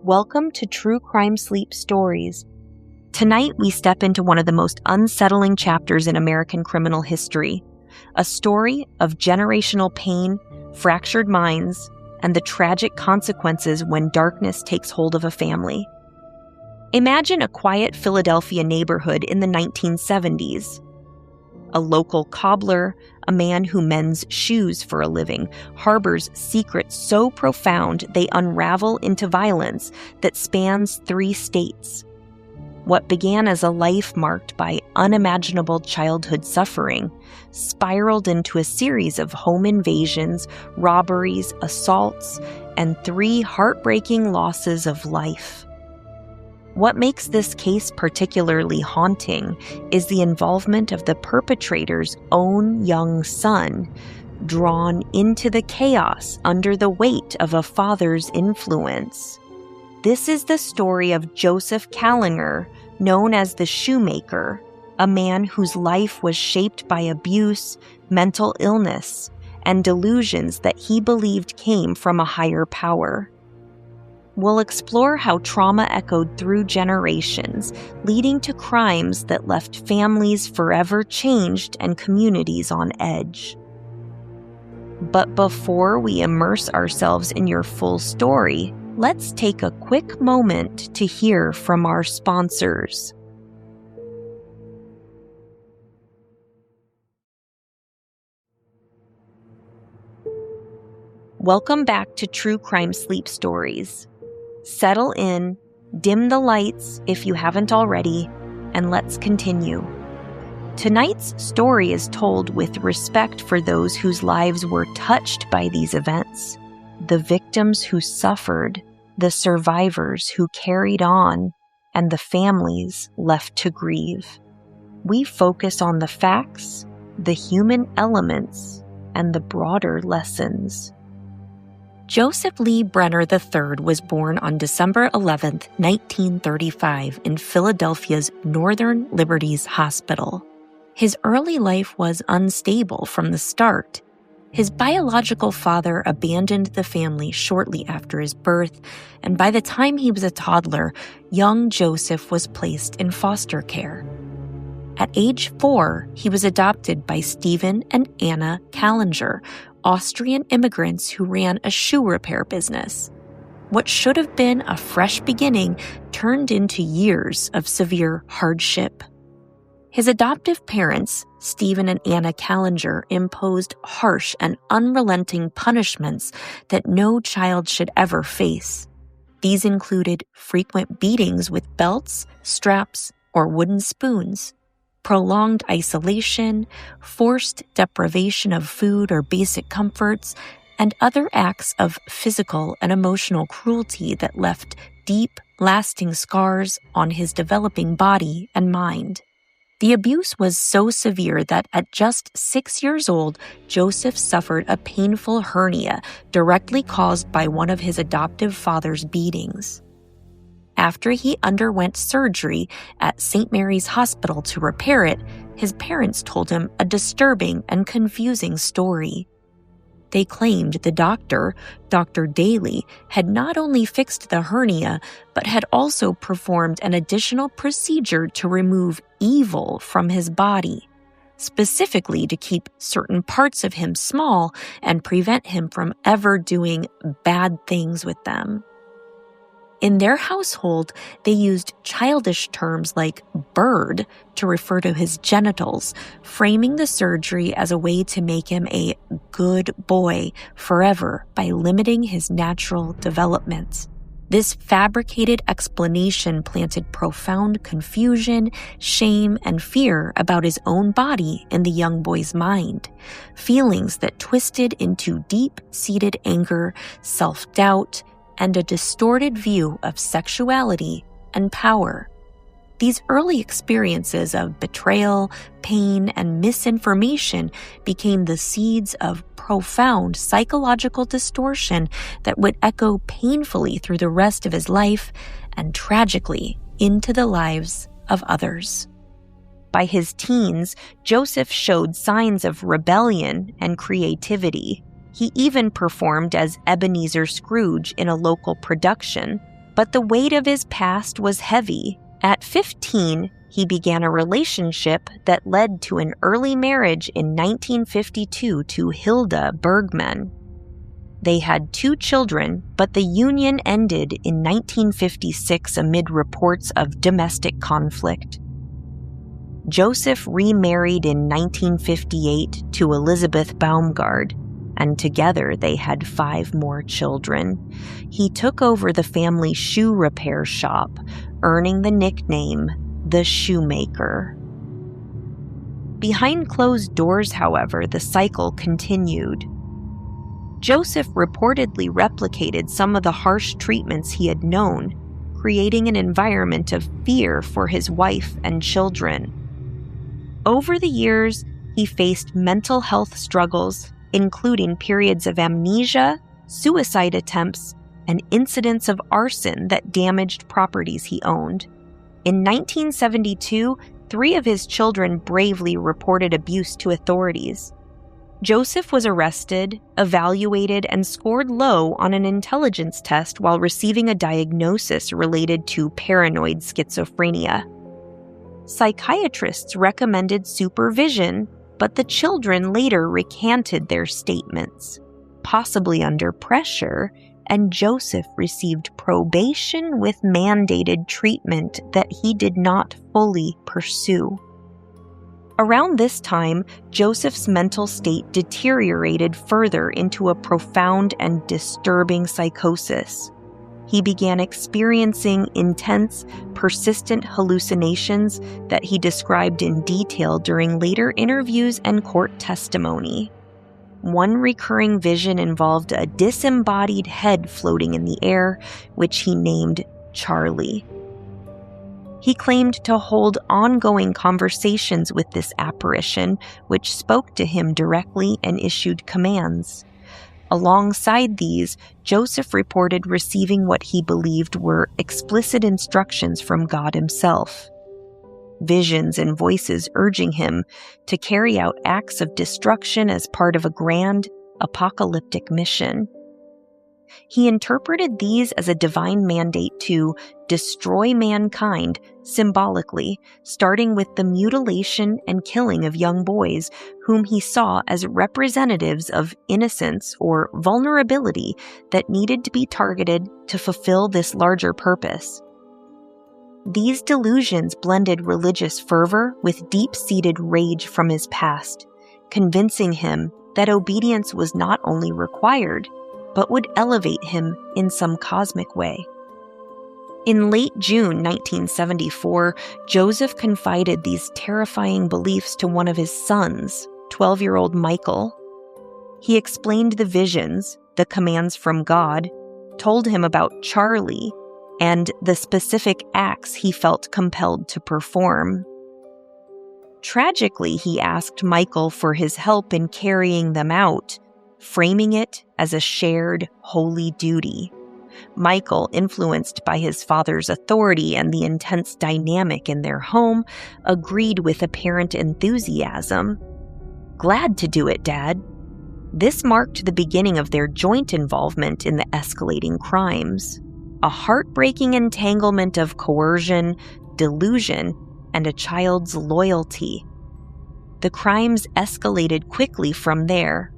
Welcome to True Crime Sleep Stories. Tonight we step into one of the most unsettling chapters in American criminal history, a story of generational pain, fractured minds, and the tragic consequences when darkness takes hold of a family. Imagine a quiet Philadelphia neighborhood in the 1970s. A local cobbler, a man who mends shoes for a living, harbors secrets so profound they unravel into violence that spans 3 states. What began as a life marked by unimaginable childhood suffering spiraled into a series of home invasions, robberies, assaults, and 3 heartbreaking losses of life. What makes this case particularly haunting is the involvement of the perpetrator's own young son, drawn into the chaos under the weight of a father's influence. This is the story of Joseph Kallinger, known as the Shoemaker, a man whose life was shaped by abuse, mental illness, and delusions that he believed came from a higher power. We'll explore how trauma echoed through generations, leading to crimes that left families forever changed and communities on edge. But before we immerse ourselves in your full story, let's take a quick moment to hear from our sponsors. Welcome back to True Crime Sleep Stories. Settle in, dim the lights if you haven't already, and let's continue. Tonight's story is told with respect for those whose lives were touched by these events, the victims who suffered, the survivors who carried on, and the families left to grieve. We focus on the facts, the human elements, and the broader lessons. Joseph Lee Brenner III was born on December 11, 1935, in Philadelphia's Northern Liberties Hospital. His early life was unstable from the start. His biological father abandoned the family shortly after his birth, and by the time he was a toddler, young Joseph was placed in foster care. At age 4, he was adopted by Stephen and Anna Kallinger, Austrian immigrants who ran a shoe repair business. What should have been a fresh beginning turned into years of severe hardship. His adoptive parents, Stephen and Anna Kallinger, imposed harsh and unrelenting punishments that no child should ever face. These included frequent beatings with belts, straps, or wooden spoons, prolonged isolation, forced deprivation of food or basic comforts, and other acts of physical and emotional cruelty that left deep, lasting scars on his developing body and mind. The abuse was so severe that at just 6 years old, Joseph suffered a painful hernia directly caused by one of his adoptive father's beatings. After he underwent surgery at St. Mary's Hospital to repair it, his parents told him a disturbing and confusing story. They claimed the doctor, Dr. Daly, had not only fixed the hernia, but had also performed an additional procedure to remove evil from his body, specifically to keep certain parts of him small and prevent him from ever doing bad things with them. In their household, they used childish terms like bird to refer to his genitals, framing the surgery as a way to make him a good boy forever by limiting his natural development. This fabricated explanation planted profound confusion, shame, and fear about his own body in the young boy's mind, feelings that twisted into deep-seated anger, self-doubt, and a distorted view of sexuality and power. These early experiences of betrayal, pain, and misinformation became the seeds of profound psychological distortion that would echo painfully through the rest of his life and tragically into the lives of others. By his teens, Joseph showed signs of rebellion and creativity. He even performed as Ebenezer Scrooge in a local production, But the weight of his past was heavy. At 15, he began a relationship that led to an early marriage in 1952 to Hilda Bergman. They had 2 children, but the union ended in 1956 amid reports of domestic conflict. Joseph remarried in 1958 to Elizabeth Baumgard, and together they had 5 more children. He took over the family shoe repair shop, earning the nickname the Shoemaker. Behind closed doors, however, the cycle continued. Joseph reportedly replicated some of the harsh treatments he had known, creating an environment of fear for his wife and children. Over the years, he faced mental health struggles, including periods of amnesia, suicide attempts, and incidents of arson that damaged properties he owned. In 1972, 3 of his children bravely reported abuse to authorities. Joseph was arrested, evaluated, and scored low on an intelligence test while receiving a diagnosis related to paranoid schizophrenia. Psychiatrists recommended supervision, but the children later recanted their statements, possibly under pressure, and Joseph received probation with mandated treatment that he did not fully pursue. Around this time, Joseph's mental state deteriorated further into a profound and disturbing psychosis. He began experiencing intense, persistent hallucinations that he described in detail during later interviews and court testimony. One recurring vision involved a disembodied head floating in the air, which he named Charlie. He claimed to hold ongoing conversations with this apparition, which spoke to him directly and issued commands. Alongside these, Joseph reported receiving what he believed were explicit instructions from God himself. Visions and voices urging him to carry out acts of destruction as part of a grand, apocalyptic mission. He interpreted these as a divine mandate to destroy mankind symbolically, starting with the mutilation and killing of young boys, whom he saw as representatives of innocence or vulnerability that needed to be targeted to fulfill this larger purpose. These delusions blended religious fervor with deep-seated rage from his past, convincing him that obedience was not only required, but would elevate him in some cosmic way. In late June 1974, Joseph confided these terrifying beliefs to one of his sons, 12-year-old Michael. He explained the visions, the commands from God, told him about Charlie, and the specific acts he felt compelled to perform. Tragically, he asked Michael for his help in carrying them out, framing it as a shared, holy duty. Michael, influenced by his father's authority and the intense dynamic in their home, agreed with apparent enthusiasm. "Glad to do it, Dad." This marked the beginning of their joint involvement in the escalating crimes, a heartbreaking entanglement of coercion, delusion, and a child's loyalty. The crimes escalated quickly from there.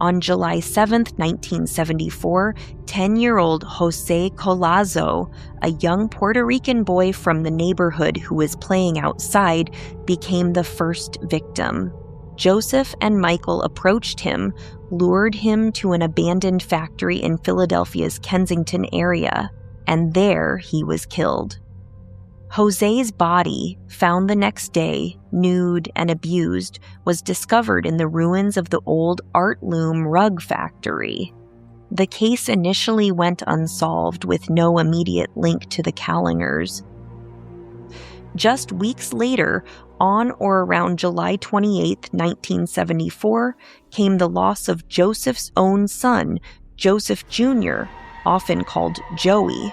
On July 7, 1974, 10-year-old José Collazo, a young Puerto Rican boy from the neighborhood who was playing outside, became the first victim. Joseph and Michael approached him, lured him to an abandoned factory in Philadelphia's Kensington area, and there he was killed. José's body, found the next day, nude and abused, was discovered in the ruins of the old art loom rug factory. The case initially went unsolved with no immediate link to the Kallingers. Just weeks later, on or around July 28, 1974, came the loss of Joseph's own son, Joseph Jr., often called Joey.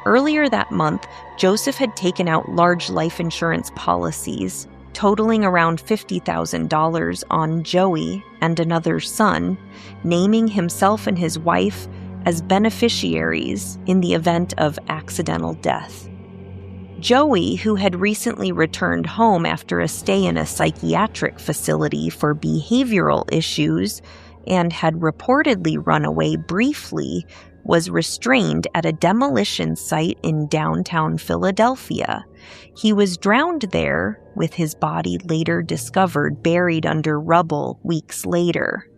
Earlier that month, Joseph had taken out large life insurance policies, totaling around $50,000 on Joey and another son, naming himself and his wife as beneficiaries in the event of accidental death. Joey, who had recently returned home after a stay in a psychiatric facility for behavioral issues and had reportedly run away briefly, was restrained at a demolition site in downtown Philadelphia. He was drowned there, with his body later discovered buried under rubble weeks later.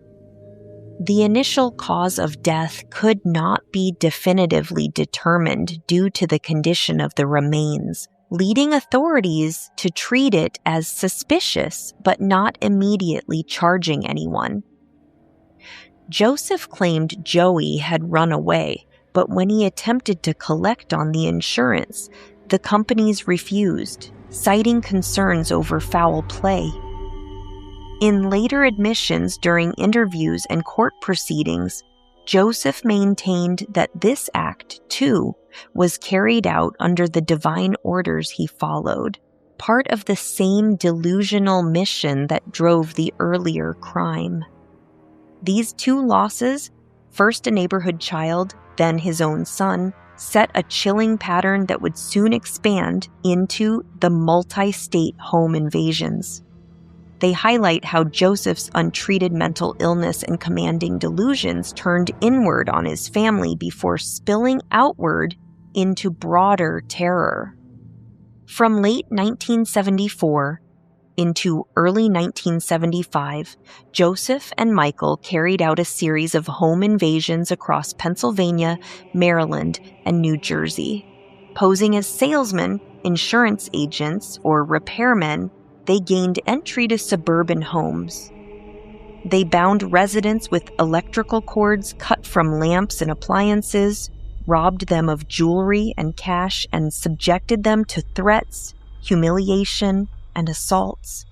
The initial cause of death could not be definitively determined due to the condition of the remains, leading authorities to treat it as suspicious but not immediately charging anyone. Joseph claimed Joey had run away, but when he attempted to collect on the insurance, the companies refused, citing concerns over foul play. In later admissions during interviews and court proceedings, Joseph maintained that this act, too, was carried out under the divine orders he followed, part of the same delusional mission that drove the earlier crime. These two losses, first a neighborhood child, then his own son, set a chilling pattern that would soon expand into the multi-state home invasions. They highlight how Joseph's untreated mental illness and commanding delusions turned inward on his family before spilling outward into broader terror. From late 1974 into early 1975, Joseph and Michael carried out a series of home invasions across Pennsylvania, Maryland, and New Jersey. Posing as salesmen, insurance agents, or repairmen, they gained entry to suburban homes. They bound residents with electrical cords cut from lamps and appliances, robbed them of jewelry and cash, and subjected them to threats, humiliation, and assaults.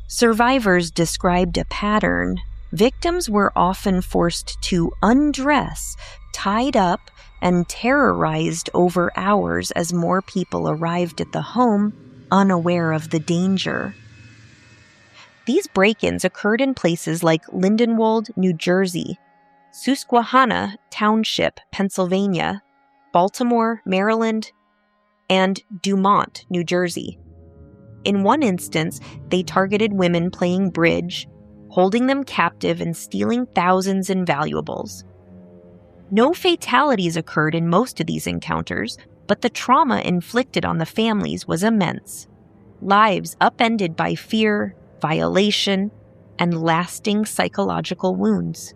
Survivors described a pattern. Victims were often forced to undress, tied up, and terrorized over hours as more people arrived at the home, unaware of the danger. These break-ins occurred in places like Lindenwold, New Jersey, Susquehanna Township, Pennsylvania, Baltimore, Maryland, and Dumont, New Jersey. In one instance, they targeted women playing bridge, holding them captive and stealing thousands in valuables. No fatalities occurred in most of these encounters, but the trauma inflicted on the families was immense. Lives upended by fear, violation, and lasting psychological wounds.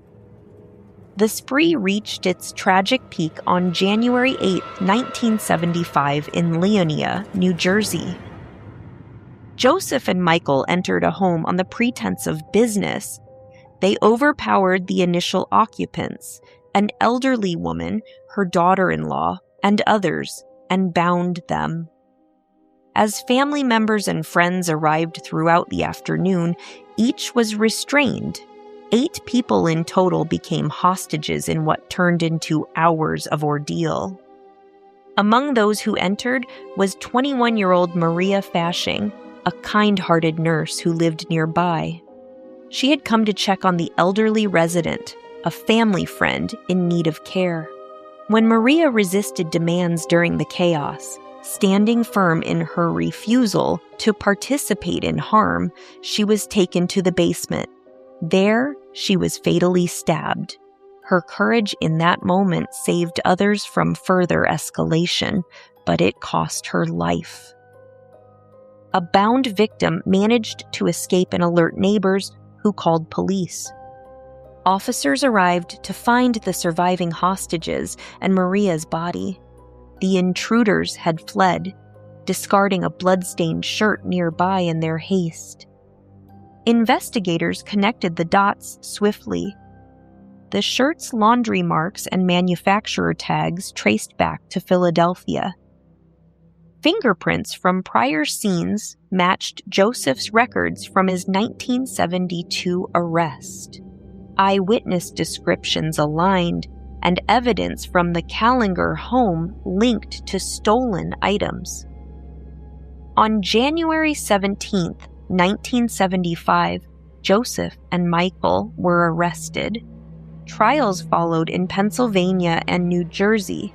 The spree reached its tragic peak on January 8, 1975 in Leonia, New Jersey. Joseph and Michael entered a home on the pretense of business. They overpowered the initial occupants, an elderly woman, her daughter-in-law, and others, and bound them. As family members and friends arrived throughout the afternoon, each was restrained. 8 people in total became hostages in what turned into hours of ordeal. Among those who entered was 21-year-old Maria Fasching, a kind-hearted nurse who lived nearby. She had come to check on the elderly resident, a family friend in need of care. When Maria resisted demands during the chaos, standing firm in her refusal to participate in harm, she was taken to the basement. There, she was fatally stabbed. Her courage in that moment saved others from further escalation, but it cost her life. A bound victim managed to escape and alert neighbors, who called police. Officers arrived to find the surviving hostages and Maria's body. The intruders had fled, discarding a blood-stained shirt nearby in their haste. Investigators connected the dots swiftly. The shirt's laundry marks and manufacturer tags traced back to Philadelphia. Fingerprints from prior scenes matched Joseph's records from his 1972 arrest. Eyewitness descriptions aligned, and evidence from the Kallinger home linked to stolen items. On January 17, 1975, Joseph and Michael were arrested. trials followed in Pennsylvania and New Jersey.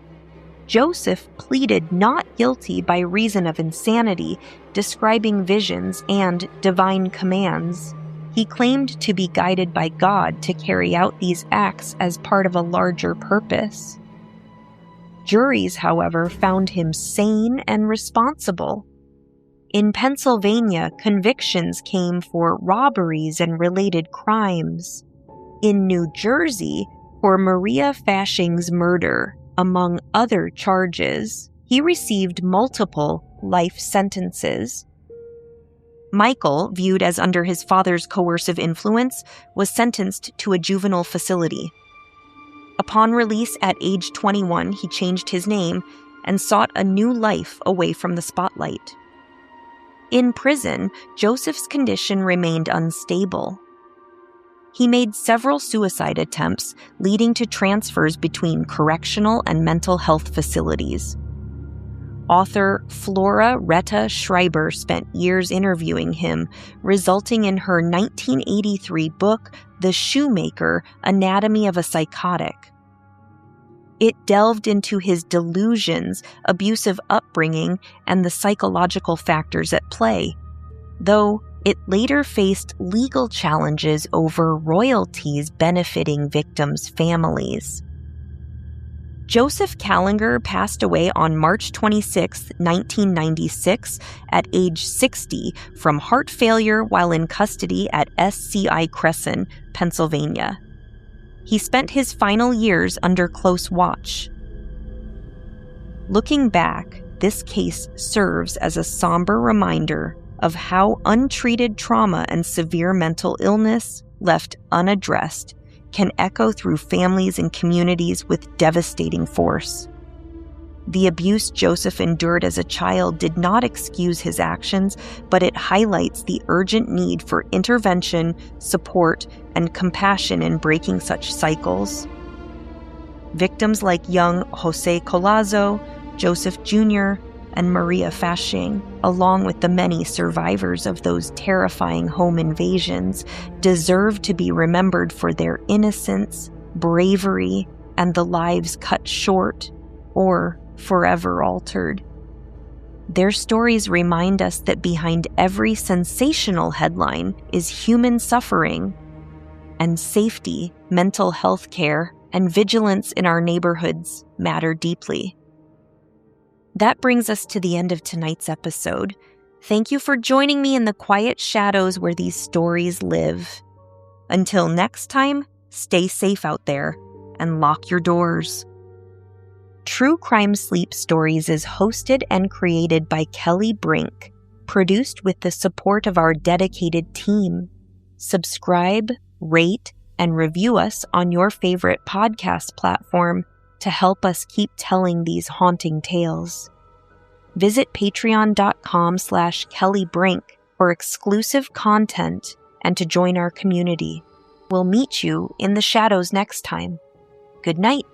Joseph pleaded not guilty by reason of insanity, describing visions and divine commands. He claimed to be guided by God to carry out these acts as part of a larger purpose. Juries, however, found him sane and responsible. In Pennsylvania, convictions came for robberies and related crimes. In New Jersey, for Maria Fasching's murder, among other charges, he received multiple life sentences. Michael, viewed as under his father's coercive influence, was sentenced to a juvenile facility. Upon release at age 21, he changed his name and sought a new life away from the spotlight. In prison, Joseph's condition remained unstable. He made several suicide attempts, leading to transfers between correctional and mental health facilities. Author Flora Retta Schreiber spent years interviewing him, resulting in her 1983 book, The Shoemaker: Anatomy of a Psychotic. It delved into his delusions, abusive upbringing, and the psychological factors at play, though it later faced legal challenges over royalties benefiting victims' families. Joseph Kallinger passed away on March 26, 1996, at age 60 from heart failure while in custody at SCI Crescent, Pennsylvania. He spent his final years under close watch. Looking back, this case serves as a somber reminder of how untreated trauma and severe mental illness, left unaddressed, can echo through families and communities with devastating force. The abuse Joseph endured as a child did not excuse his actions, but it highlights the urgent need for intervention, support, and compassion in breaking such cycles. Victims like young José Collazo, Joseph Jr., and Maria Fasching, along with the many survivors of those terrifying home invasions, deserve to be remembered for their innocence, bravery, and the lives cut short or forever altered. Their stories remind us that behind every sensational headline is human suffering, and safety, mental health care, and vigilance in our neighborhoods matter deeply. That brings us to the end of tonight's episode. Thank you for joining me in the quiet shadows where these stories live. Until next time, stay safe out there and lock your doors. True Crime Sleep Stories is hosted and created by Kelly Brink, produced with the support of our dedicated team. Subscribe, rate, and review us on your favorite podcast platform to help us keep telling these haunting tales. Visit patreon.com/KellyBrink for exclusive content and to join our community. We'll meet you in the shadows next time. Good night.